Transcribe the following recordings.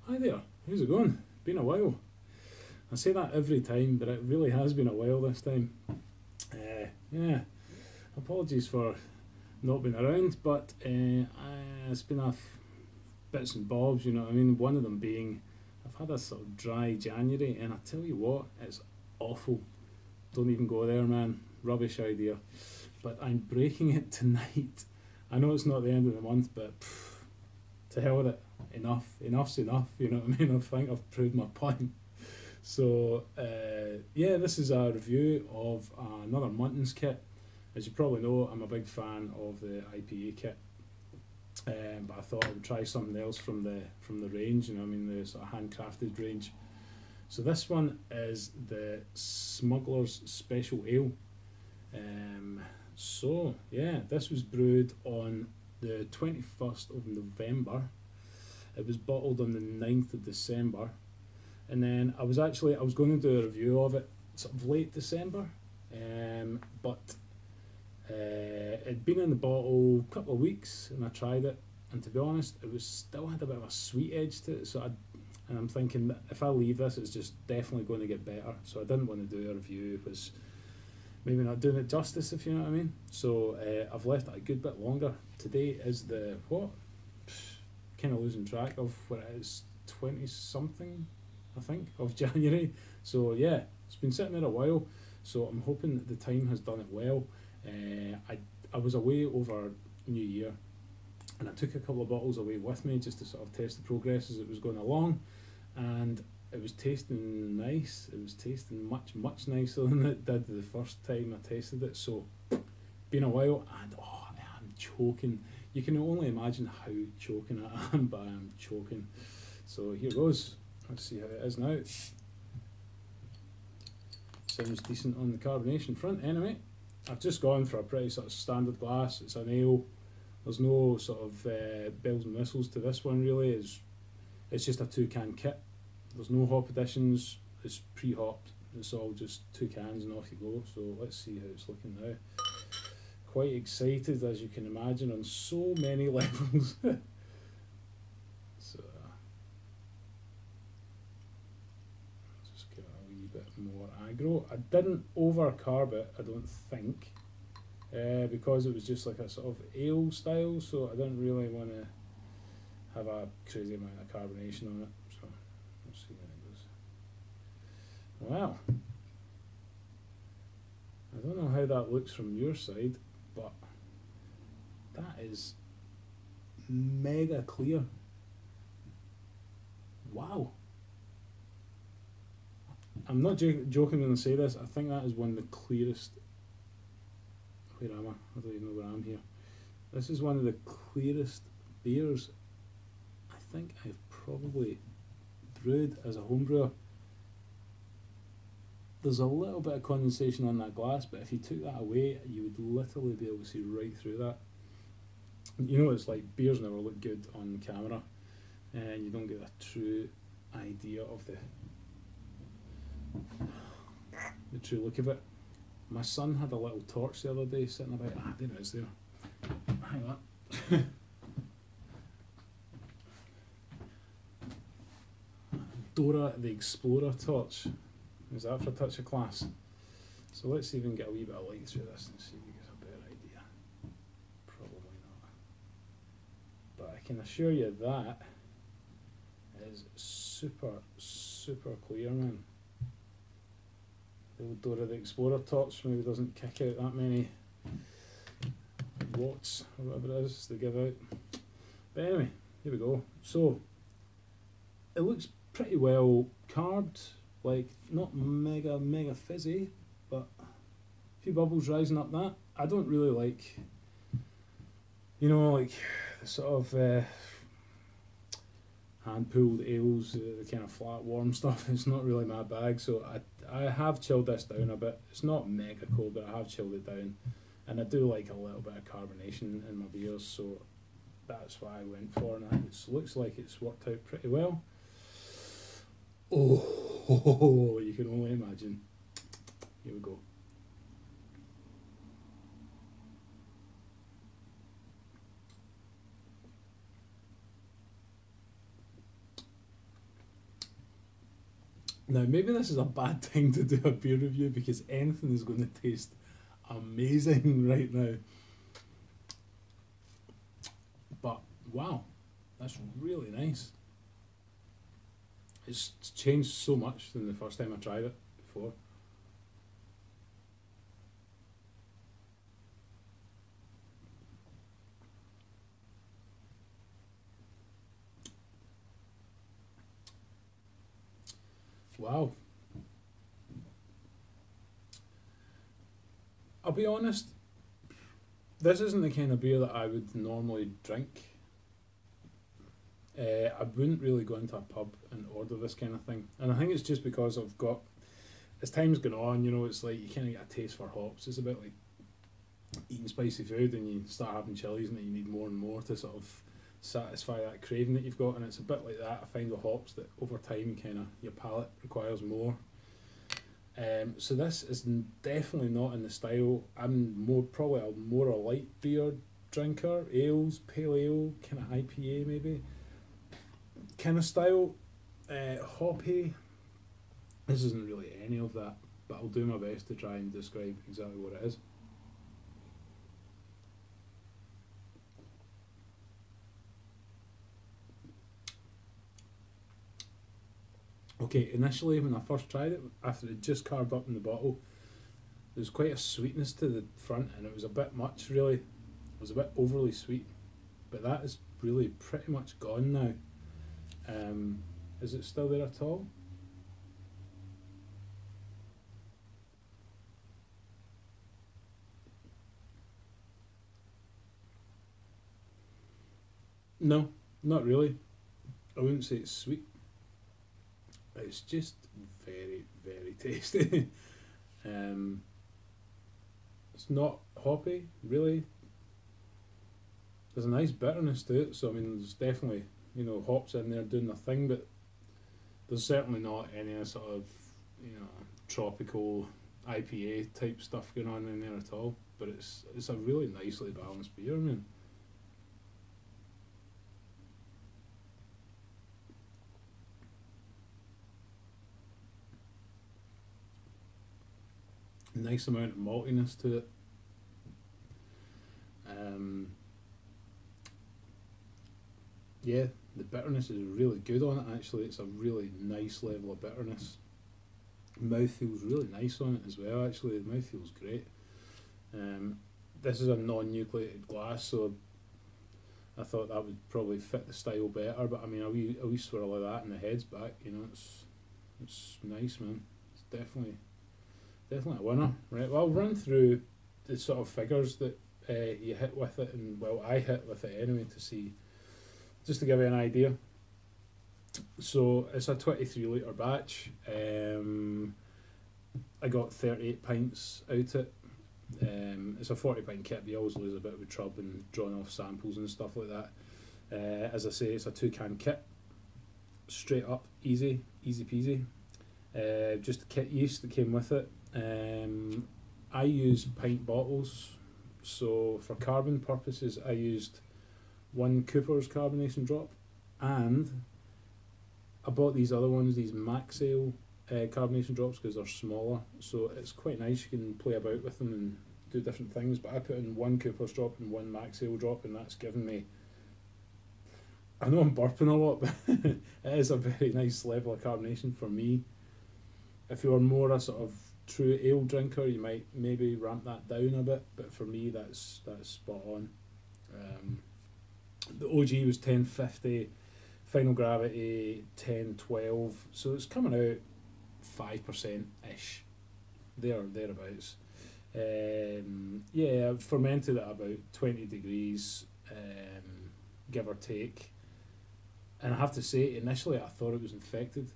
Hi there, how's it going? Been a while. I say that every time, but it really has been a while this time. Yeah, apologies for not being around, but it's been bits and bobs, you know what I mean? One of them being, I've had a sort of dry January, and I tell you what, it's awful. Don't even go there, man. Rubbish idea. But I'm breaking it tonight. I know it's not the end of the month, but to hell with it. Enough's enough, you know what I mean? I think I've proved my point. So, yeah, this is a review of another Muntons kit. As you probably know, I'm a big fan of the IPA kit. But I thought I would try something else from the range, you know what I mean, the sort of handcrafted range. So this one is the Smugglers Special Ale. So, yeah, this was brewed on the 21st of November. It was bottled on the 9th of December. And then I was going to do a review of it sort of late December. But it'd been in the bottle a couple of weeks and I tried it. And to be honest, it still had a bit of a sweet edge to it. And I'm thinking that if I leave this, it's just definitely going to get better. So I didn't want to do a review. It was maybe not doing it justice, if you know what I mean. So I've left it a good bit longer. Today is the, kind of losing track of what it is, 20 something, I think, of January. So yeah, it's been sitting there a while. So I'm hoping that the time has done it well. I was away over New Year, and I took a couple of bottles away with me just to sort of test the progress as it was going along, and it was tasting nice. It was tasting much nicer than it did the first time I tasted it. So been a while, and I'm choking. You can only imagine how choking I am, but I am choking. So here goes. Let's see how it is now. Sounds decent on the carbonation front anyway. I've just gone for a pretty sort of standard glass. It's an ale. There's no sort of bells and whistles to this one really. It's just a 2-can kit. There's no hop additions. It's pre-hopped. It's all just 2 cans and off you go. So let's see how it's looking now. Quite excited, as you can imagine, on so many levels. So just give it a wee bit more aggro. I didn't overcarb it, I don't think, because it was just like a sort of ale style, so I didn't really want to have a crazy amount of carbonation on it. So let's see how it goes. Well, I don't know how that looks from your side, but that is mega clear. Wow. I'm not joking when I say this. I think that is one of the clearest. Where am I? I don't even know where I am here. This is one of the clearest beers I think I've probably brewed as a homebrewer. There's a little bit of condensation on that glass, but if you took that away, you would literally be able to see right through that. You know, it's like beers never look good on camera, and you don't get a true idea of the true look of it. My son had a little torch the other day sitting about. There it is there. Hang on. Dora the Explorer torch. Is that for a touch of class? So let's see if we can get a wee bit of light through this and see if we get a better idea. Probably not. But I can assure you that is super clear, man. The old Dora the Explorer torch maybe doesn't kick out that many watts or whatever it is they give out. But anyway, here we go. So it looks pretty well carbed. Like, not mega fizzy, but a few bubbles rising up that. I don't really like, you know, like the sort of hand-pulled ales, the kind of flat, warm stuff. It's not really my bag, so I have chilled this down a bit. It's not mega cold, but I have chilled it down. And I do like a little bit of carbonation in my beers, so that's what I went for, and it looks like it's worked out pretty well. Oh, you can only imagine. Here we go. Now, maybe this is a bad time to do a beer review because anything is going to taste amazing right now. But wow, that's really nice. It's changed so much than the first time I tried it before. Wow. I'll be honest, this isn't the kind of beer that I would normally drink. I wouldn't really go into a pub and order this kind of thing. And I think it's just because I've got, as time's gone on, you know, it's like you kind of get a taste for hops. It's a bit like eating spicy food and you start having chilies and then you need more and more to sort of satisfy that craving that you've got. And it's a bit like that, I find, with hops, that over time kind of your palate requires more. So this is definitely not in the style. I'm probably more a light beer drinker, ales, pale ale, kind of IPA maybe, kind of style. Hoppy, this isn't really any of that, but I'll do my best to try and describe exactly what it is. Okay, initially when I first tried it, after it just carved up in the bottle, there was quite a sweetness to the front and it was a bit much really. It was a bit overly sweet, but that is really pretty much gone now. Is it still there at all? No, not really. I wouldn't say it's sweet. It's just very, very tasty. um, it's not hoppy, really. There's a nice bitterness to it, so I mean, there's definitely, you know, hops in there doing their thing, but there's certainly not any sort of, you know, tropical IPA type stuff going on in there at all. But it's a really nicely balanced beer, man. Nice amount of maltiness to it. Um, yeah, the bitterness is really good on it actually. It's a really nice level of bitterness. Mouth feels really nice on it as well actually. The mouth feels great. Um, this is a non-nucleated glass, so I thought that would probably fit the style better, but I mean a wee swirl of that and the head's back, you know, it's nice, man. It's definitely a winner. Right, well, I'll run through the sort of figures that you hit with it, and well, I hit with it anyway, to see, just to give you an idea. So it's a 23 litre batch. I got 38 pints out it. It's a 40 pint kit, but you always lose a bit with trub and drawing off samples and stuff like that. As I say, it's a 2-can kit. Straight up, easy peasy. Just the kit yeast that came with it. I use pint bottles, so for carbon purposes I used 1 Cooper's carbonation drop, and I bought these other ones, these Max Ale carbonation drops, because they're smaller, so it's quite nice. You can play about with them and do different things, but I put in 1 Cooper's drop and 1 Max Ale drop, and that's given me, I know I'm burping a lot, but it is a very nice level of carbonation for me. If you are more a sort of true ale drinker, you might maybe ramp that down a bit, but for me that's spot on. The OG was 1050, Final Gravity 1012, so it's coming out 5% ish, thereabouts. Yeah, I've fermented at about 20 degrees, give or take, and I have to say, initially I thought it was infected.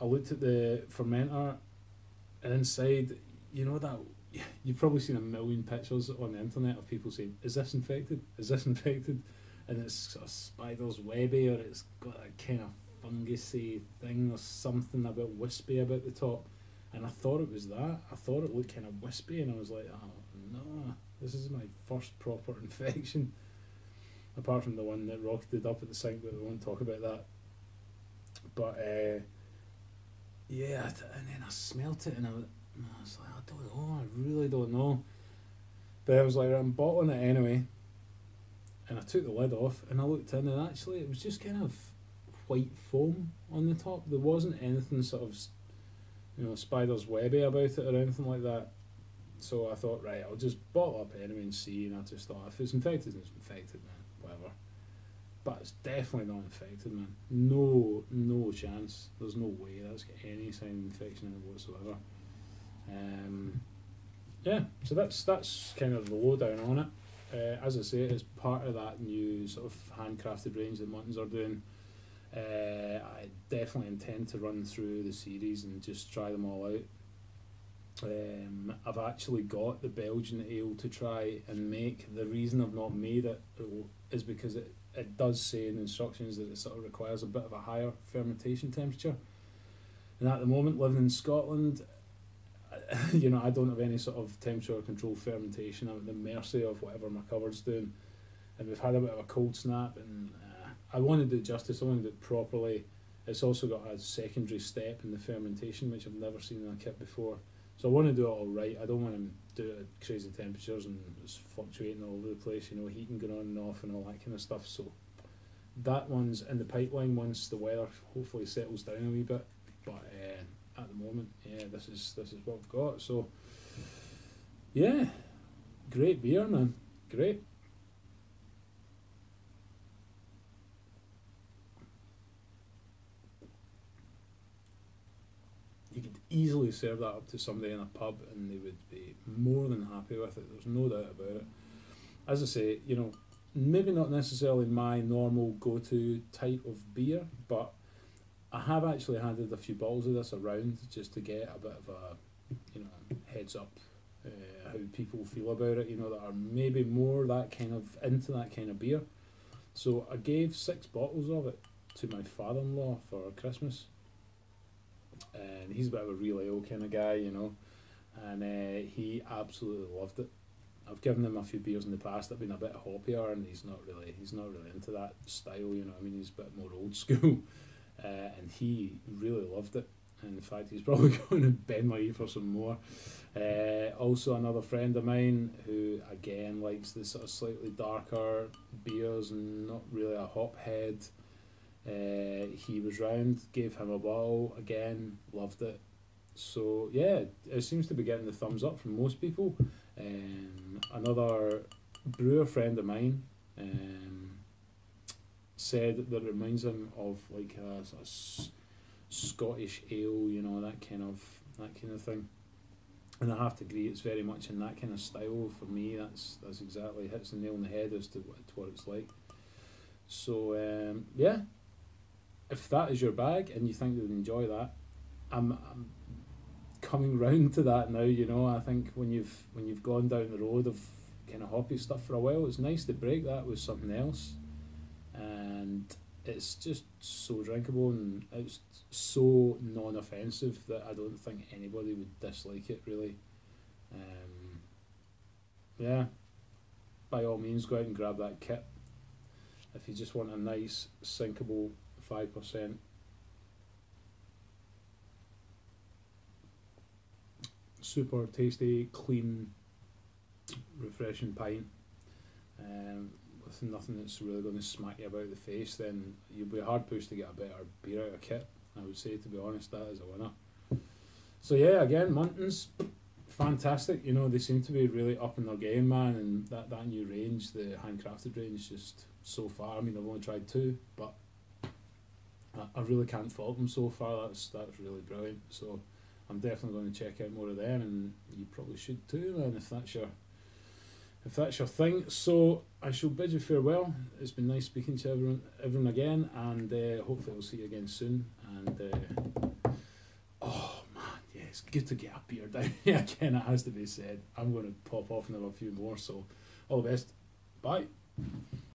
I looked at the fermenter, and inside, you know that, you've probably seen a million pictures on the internet of people saying, "Is this infected? Is this infected?" And it's sort of spider's webby, or it's got a kind of fungusy thing, or something a bit wispy about the top. And I thought it was that. I thought it looked kind of wispy, and I was like, "Oh no, this is my first proper infection." Apart from the one that rocketed up at the sink, but we won't talk about that. But yeah, and then I smelt it and I was like, I don't know, I really don't know. But I was like, I'm bottling it anyway. And I took the lid off and I looked in, and actually it was just kind of white foam on the top. There wasn't anything sort of, spider's webby about it or anything like that. So I thought, right, I'll just bottle up anyway and see. And I just thought, if it's infected, it's infected, man. Whatever. But it's definitely not infected, man. No chance. There's no way that's got any sign of infection in it whatsoever. Yeah, so that's kind of the lowdown on it. As I say, it's part of that new sort of handcrafted range that Muntons are doing. I definitely intend to run through the series and just try them all out. I've actually got the Belgian ale to try and make. The reason I've not made it is because it does say in the instructions that it sort of requires a bit of a higher fermentation temperature. And at the moment, living in Scotland, I don't have any sort of temperature control fermentation. I'm at the mercy of whatever my cupboard's doing. And we've had a bit of a cold snap, and I want to do it justice. I want to do it properly. It's also got a secondary step in the fermentation, which I've never seen in a kit before. So I want to do it all right. I don't want to do it at crazy temperatures and it's fluctuating all over the place, heating going on and off and all that kind of stuff. So that one's in the pipeline once the weather hopefully settles down a wee bit. But at the moment, yeah, this is what I've got. So yeah, great beer, man. Great. You could easily serve that up to somebody in a pub and they would be more than happy with it. There's no doubt about it. As I say, maybe not necessarily my normal go-to type of beer, but I have actually handed a few bottles of this around just to get a bit of a, heads up how people feel about it, that are maybe more that kind of into that kind of beer. So I gave 6 bottles of it to my father-in-law for Christmas. And he's a bit of a real ale kind of guy, and he absolutely loved it. I've given him a few beers in the past that have been a bit hoppier, and he's not really into that style. He's a bit more old school, and he really loved it. And in fact, he's probably going to bend my ear for some more. Also, another friend of mine who again likes the sort of slightly darker beers and not really a hop head. He was round, gave him a bottle, again, loved it. So yeah, it seems to be getting the thumbs up from most people. Another brewer friend of mine said that it reminds him of like a sort of Scottish ale, that kind of thing. And I have to agree, it's very much in that kind of style for me. That's exactly hits the nail on the head as to what it's like. So yeah. If that is your bag and you think you would enjoy that, I'm coming round to that now. I think when you've gone down the road of kind of hoppy stuff for a while, it's nice to break that with something else, and it's just so drinkable and it's so non-offensive that I don't think anybody would dislike it really. Yeah, by all means, go out and grab that kit if you just want a nice sinkable 5%. Super tasty, clean, refreshing pint. With nothing that's really going to smack you about the face, then you'll be hard pushed to get a better beer out of kit. I would say, to be honest, that is a winner. So yeah, again, Muntons, fantastic. They seem to be really up in their game, man, and that new range, the handcrafted range, just so far. I mean, I've only tried 2, but I really can't fault them so far. That's really brilliant. So I'm definitely going to check out more of them, and you probably should too, man, if that's your thing. So I shall bid you farewell. It's been nice speaking to everyone again, and hopefully I'll see you again soon. And oh man, yeah, it's good to get a beer down here again. It has to be said. I'm going to pop off and have a few more. So all the best. Bye.